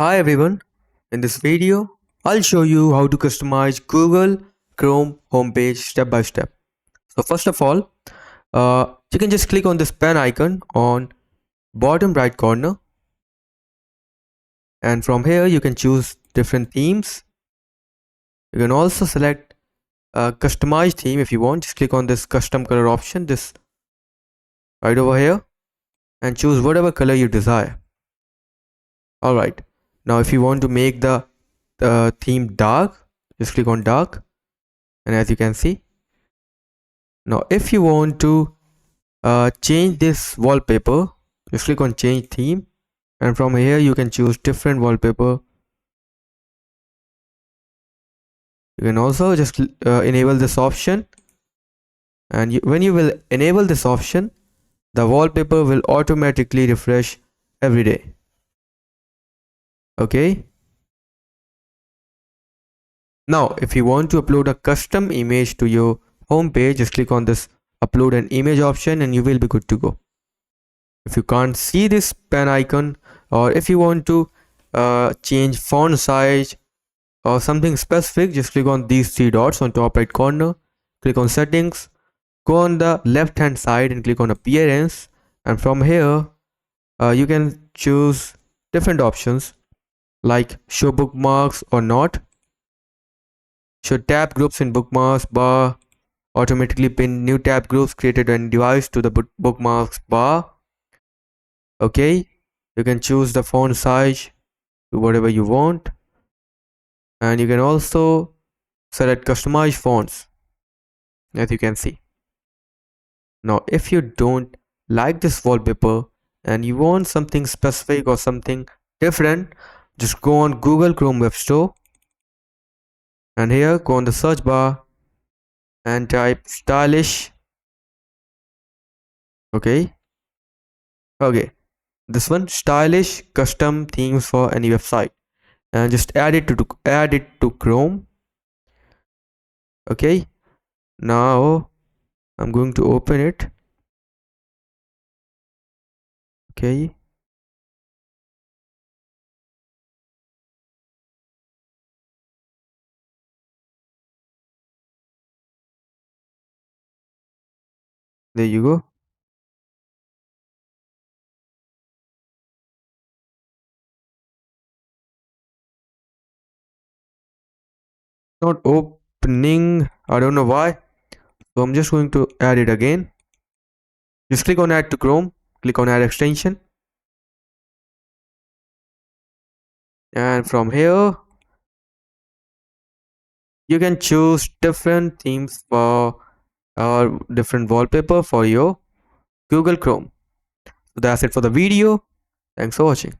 Hi everyone, in this video, I'll show you how to customize Google Chrome homepage step by step. So first of all, you can just click on this pen icon on bottom right corner, and from here you can choose different themes. You can also select a customized theme if you want. Just click on this custom color option, this right over here, and choose whatever color you desire. Alright, now if you want to make the theme dark, just click on dark, and as you can see, now if you want to change this wallpaper, just click on change theme, and from here you can choose different wallpaper. You can also just enable this option, and when you will enable this option, the wallpaper will automatically refresh every day. Okay, now if you want to upload a custom image to your home page, just click on this upload an image option and you will be good to go. If you can't see this pen icon, or if you want to change font size or something specific, just click on these three dots on top right corner, click on settings, go on the left hand side and click on appearance, and from here you can choose different options like show bookmarks or not, show tab groups in bookmarks bar, automatically pin new tab groups created on device to the bookmarks bar. Okay, you can choose the font size to whatever you want, and you can also select customize fonts as you can see. Now if you don't like this wallpaper and you want something specific or something different, just go on Google Chrome Web Store, and here go on the search bar and type stylish. Okay, this one, stylish custom themes for any website, and just add it to Chrome. Okay, now I'm going to open it. Okay, there you go. Not opening, I don't know why, so I'm just going to add it again. Just click on add to Chrome, click on add extension, and from here you can choose different themes for or different wallpaper for your Google Chrome. So that's it for the video. Thanks for watching.